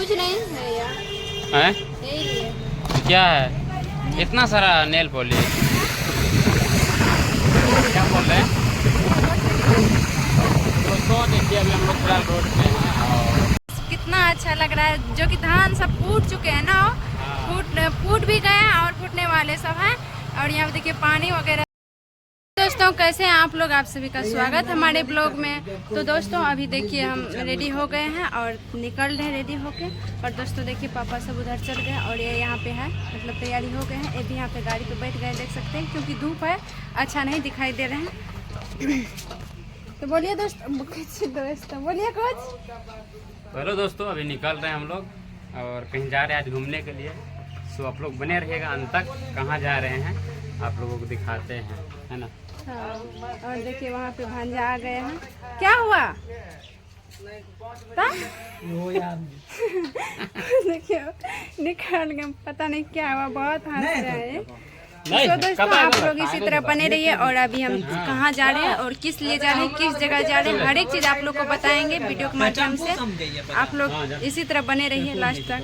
कुछ नहीं है यार। हैं? यही है। क्या है इतना सारा नेल पॉलिश? क्या बोल रहे हैं दोस्तों? देखिए अभी हम लोग फिलहाल रोड पे हैं और कितना अच्छा लग रहा है, जो कि धान सब फूट चुके हैं ना, फूट भी गए हैं और फूटने वाले सब हैं। और यहाँ पे देखिए पानी वगैरह। दोस्तों कैसे हैं आप लोग? आप सभी का स्वागत हमारे ब्लॉग में। तो दोस्तों अभी देखिए हम रेडी हो गए हैं और निकल रहे हैं रेडी होके। और दोस्तों देखिए पापा सब उधर चल गए और ये यहाँ पे है, मतलब तैयारी हो गए हैं। ये भी यहाँ पे गाड़ी पे बैठ गए, देख सकते हैं, क्योंकि धूप है, अच्छा नहीं दिखाई दे रहे हैं। तो बोलिए दोस्तों बोलिए कुछ। हेलो दोस्तों, अभी निकल रहे हैं हम लोग और कहीं जा रहे हैं आज घूमने के लिए। सो आप लोग बने रहिएगा अंत तक। कहाँ जा रहे हैं आप लोगों को दिखाते हैं, है ना। हाँ, और देखिए वहाँ पे भांजा आ गए हैं। क्या हुआ? देखिए निकाल गए, पता नहीं क्या हुआ, बहुत हंस रहे हैं। तो दोस्तों आप लोग इसी तरह बने रहिए। और अभी हम कहाँ जा रहे हैं और किस लिए जा रहे हैं, किस जगह जा रहे हैं, हर एक चीज़ आप लोग को बताएंगे वीडियो के माध्यम से। आप लोग इसी तरह बने रहिए लास्ट तक।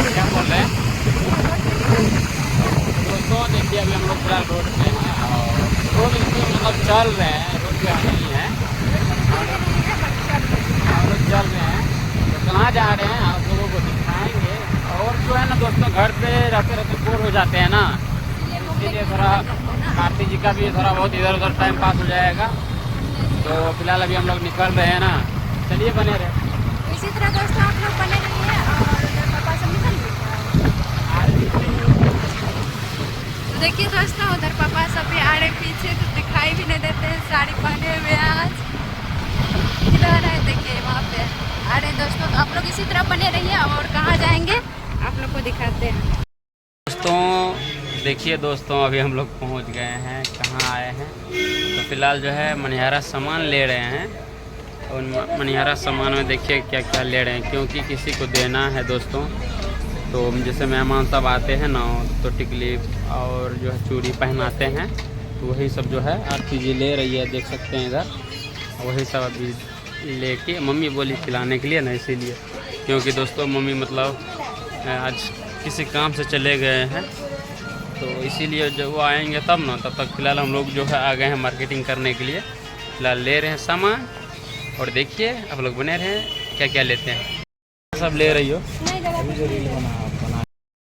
क्या बोल रहे हैं दोस्तों? देखिए अभी हम लोग फिलहाल रोड पे हैं और रोड पे मतलब चल रहे हैं, रोड पे नहीं है, हम लोग चल रहे हैं। तो कहाँ जा रहे हैं आप लोगों को दिखाएंगे। और जो है ना दोस्तों, घर पे रहते रहते बोर हो जाते हैं ना, इसीलिए थोड़ा कार्तिक जी का भी थोड़ा बहुत इधर उधर टाइम पास हो जाएगा। तो फिलहाल अभी हम लोग निकल रहे हैं ना, चलिए बने रहे। इसी तरह दोस्तों आप लोग बने रहिए। और पापा सब निकल गए। तो देखिए दोस्तों उधर पापा सब भी आ रहे पीछे, तो दिखाई भी नहीं देते हैं, साड़ी पहने हुए आज। इधर है देखिए वहाँ पे आ रहे दोस्तों। तो आप लोग इसी तरह बने रहिए और कहाँ जाएंगे आप लोग को दिखाते हैं। दोस्तों देखिए दोस्तों, अभी हम लोग पहुंच गए हैं, कहाँ आए हैं। तो फिलहाल जो है मनिहारा सामान ले रहे हैं। और मनिहारा सामान में देखिए क्या क्या ले रहे हैं, क्योंकि किसी को देना है दोस्तों। तो जैसे मेहमान सब आते हैं ना, तो टिकली और जो है चूड़ी पहनाते हैं, तो वही सब जो है आरती जी ले रही है, देख सकते हैं इधर। वही सब अभी लेके मम्मी बोली खिलाने के लिए ना, इसीलिए। क्योंकि दोस्तों मम्मी मतलब आज किसी काम से चले गए हैं, तो इसीलिए जब वो आएंगे तब ना, तब तक फ़िलहाल हम लोग जो है आ गए हैं मार्केटिंग करने के लिए। फ़िलहाल ले रहे हैं सामान और देखिए आप लोग बने रहे क्या क्या लेते हैं। सब ले रही हो?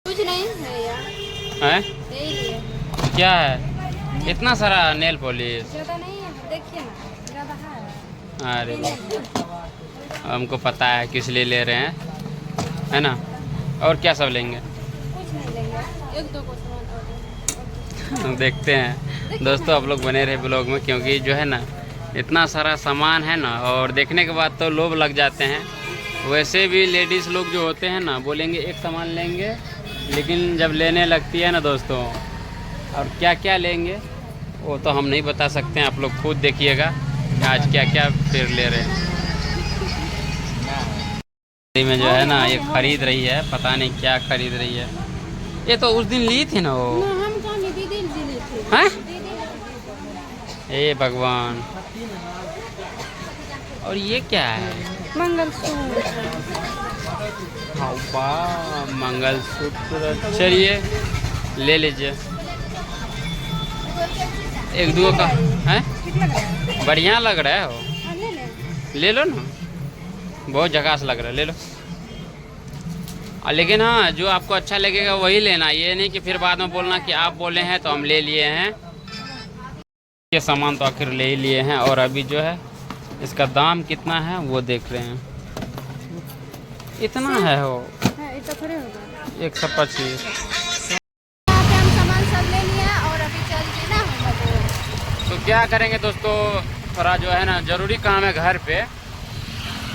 कुछ नहीं है यार। हैं? यही है। क्या है इतना सारा नेल पॉलिश? ज़्यादा नहीं है, देखिए ना, ज़्यादा है। अरे हमको पता है किस लिए ले रहे हैं, है ना। और क्या सब लेंगे? कुछ नहीं लेंगे, एक दो को सामान। देखते हैं दोस्तों, आप लोग बने रहे ब्लॉग में, क्योंकि जो है ना इतना सारा सामान है ना, और देखने के बाद तो लोभ लग जाते हैं। वैसे भी लेडीज़ लोग जो होते हैं ना, बोलेंगे एक सामान लेंगे, लेकिन जब लेने लगती है ना दोस्तों, और क्या क्या लेंगे वो तो हम नहीं बता सकते हैं। आप लोग खुद देखिएगा आज क्या क्या फिर ले रहे हैं। में जो है ना ये खरीद रही है, पता नहीं क्या खरीद रही है। ये तो उस दिन ली थी ना वो। हम कहाँ दीदी ली थी। हैं? ए भगवान, और ये क्या है? मंगलसूत्र। मंगलसूत्र, चलिए ले लीजिए एक दो का। हैं? बढ़िया लग रहा है वो, ले लो ना, बहुत झकास लग रहा है, ले लो। लेकिन हाँ, जो आपको अच्छा लगेगा वही लेना, ये नहीं कि फिर बाद में बोलना कि आप बोले हैं तो हम ले लिए हैं। ये सामान तो आखिर ले ही लिए हैं। और अभी जो है इसका दाम कितना है वो देख रहे हैं। इतना है वो 125। हम सामान सब ले लिए और अभी चल दिए ना हम। तो क्या करेंगे दोस्तों, थोड़ा जो है ना ज़रूरी काम है घर पे,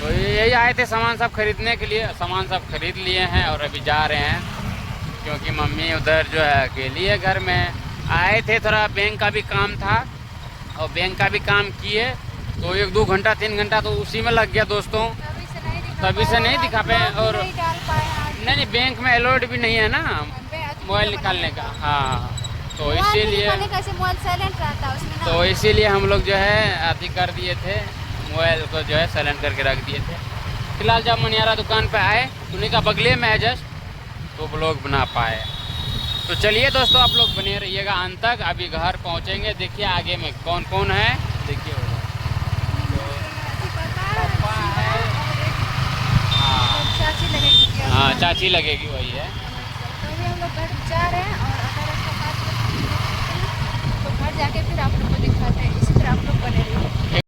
तो यही आए थे सामान सब खरीदने के लिए। सामान सब खरीद लिए हैं और अभी जा रहे हैं, क्योंकि मम्मी उधर जो है अकेली है घर में। आए थे, थोड़ा बैंक का भी काम था और बैंक का भी काम किए, तो 1-2 घंटा 3 घंटा तो उसी में लग गया दोस्तों। तभी से नहीं दिखा पाए। और नहीं बैंक में अलॉट भी नहीं है ना मोबाइल निकालने का। हाँ, तो इसीलिए कैसे मोबाइल साइलेंट रहता है उसमें ना। तो इसीलिए हम लोग जो है अति कर दिए थे, मोबाइल को जो है साइलेंट करके रख दिए थे। फिलहाल जब मनिहारा दुकान पे आए, उन्हीं का बगले में है जस्ट, तो ब्लॉग बना पाए। तो चलिए दोस्तों, आप लोग बने रहिएगा अंत तक। अभी घर पहुंचेंगे, देखिए आगे में कौन कौन है, देखिए पापा है, हाँ चाची लगेगी, वही है। तो अभी हम लोग घर जा रहे हैं और अगर रास्ता पास में तो घर जाके फिर आप लोग को दिखाते हैं। इसी तरह आप लोग बने रहिए।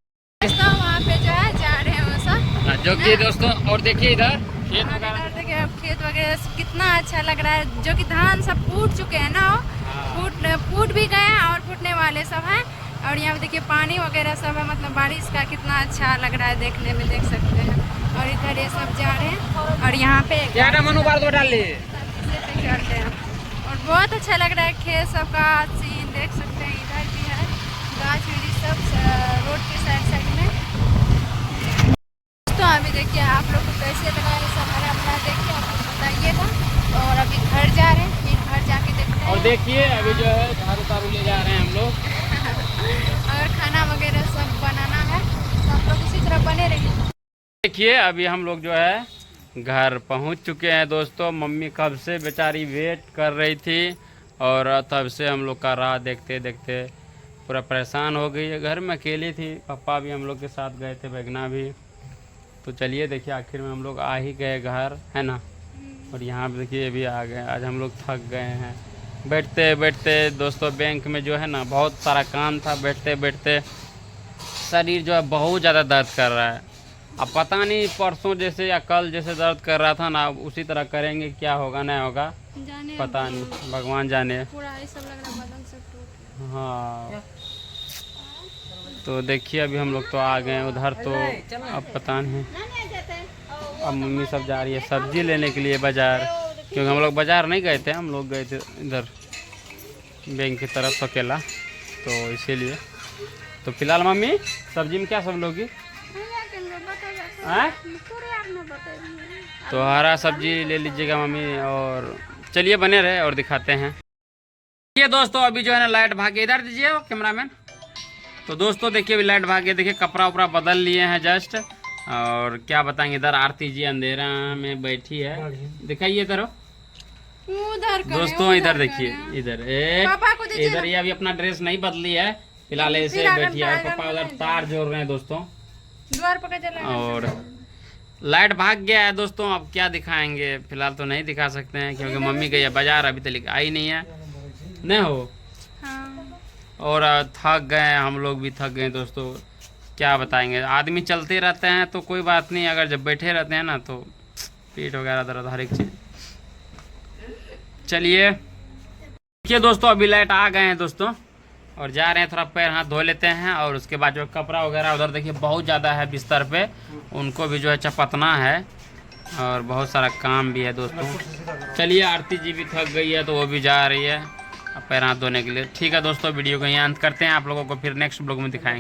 दोस्तों वहाँ पे जो है जा रहे हैं वैसा, जो कि दोस्तों, और देखिए इधर खेत वगैरह, देखिए अब खेत वगैरह कितना अच्छा लग रहा है। जो कि धान सब फूट चुके हैं ना, फूट भी गए हैं और फूटने वाले सब हैं। और यहाँ पे देखिए पानी वगैरह सब है, मतलब बारिश का कितना अच्छा लग रहा है देखने में, देख सकते हैं। और इधर ये सब जा रहे हैं और यहाँ पे डाल चढ़ते हैं और बहुत अच्छा लग रहा है खेत सब का सीन, देख सकते हैं। इधर भी है गाछ वृक्ष सब रोड के साइड में। तो अभी देखिए आप लोग को कैसे लगा ये सब हरा भरा, देखिए आप लोग बताइएगा। और अभी घर जा रहे हैं, फिर घर जाके देखते हैं। और देखिए अभी जो है झाड़ू तारू ले जा रहे हैं हम लोग, और खाना वगैरह सब बनाना है, तो आप लोग इसी तरह बने रहिए। देखिए अभी हम लोग जो है घर पहुंच चुके हैं दोस्तों। मम्मी कब से बेचारी वेट कर रही थी और तब से हम लोग का राह देखते देखते पूरा परेशान हो गई है। घर में अकेली थी, पापा भी हम लोग के साथ गए थे, बेगना भी। तो चलिए देखिए आखिर में हम लोग आ ही गए घर, है ना। और यहाँ पे देखिए अभी आ गए। आज हम लोग थक गए हैं बैठते बैठते दोस्तों। बैंक में जो है ना बहुत सारा काम था, बैठते बैठते शरीर जो है बहुत ज़्यादा दर्द कर रहा है। अब पता नहीं परसों जैसे या कल जैसे दर्द कर रहा था ना, उसी तरह करेंगे, क्या होगा नहीं होगा जाने पता नहीं, भगवान जाने। पूरा ये सब लग रहा है बदन सब टूट। हाँ तो देखिए अभी हम लोग तो आ गए उधर, तो अब पता नहीं। अब मम्मी सब जा रही है सब्जी लेने के लिए बाज़ार, क्योंकि हम लोग बाज़ार नहीं गए थे, हम लोग गए थे इधर बैंक की तरफ अकेला, तो इसीलिए। तो फिलहाल मम्मी सब्जी में क्या सब लोगी? तो हरा सब्जी ले लीजिएगा मम्मी। और चलिए बने रहे और दिखाते हैं। ये दोस्तों अभी जो है ना लाइट भागे, इधर दीजिए कैमरामैन। तो दोस्तों देखिए अभी लाइट भागे, देखिए कपड़ा उपड़ा बदल लिए हैं जस्ट। और क्या बताएंगे, इधर आरती जी अंधेरा में बैठी है, दिखाइए इधर उधर दोस्तों। इधर देखिए, इधर ये अभी अपना ड्रेस नहीं बदली है, फिलहाल ऐसे बैठी है। पापा उधर तार जोड़ रहे हैं दोस्तों, द्वार पर चला। और लाइट भाग गया है दोस्तों। अब क्या दिखाएंगे, फिलहाल तो नहीं दिखा सकते हैं क्योंकि मम्मी गई है बाजार, अभी तक आई नहीं है, नहीं हो। हाँ। और थक गए हैं, हम लोग भी थक गए दोस्तों। क्या बताएंगे, आदमी चलते रहते हैं तो कोई बात नहीं, अगर जब बैठे रहते हैं ना तो पीठ वगैरह दर्द हर एक चीज़। चलिए देखिए दोस्तों अभी लाइट आ गए हैं दोस्तों, और जा रहे हैं थोड़ा पैर हाथ धो लेते हैं। और उसके बाद जो कपड़ा वगैरह उधर देखिए बहुत ज़्यादा है बिस्तर पे, उनको भी जो है चपतना है, और बहुत सारा काम भी है दोस्तों। चलिए आरती जी भी थक गई है तो वो भी जा रही है पैर हाथ धोने के लिए। ठीक है दोस्तों, वीडियो को यहाँ अंत करते हैं, आप लोगों को फिर नेक्स्ट ब्लॉग में दिखाएंगे।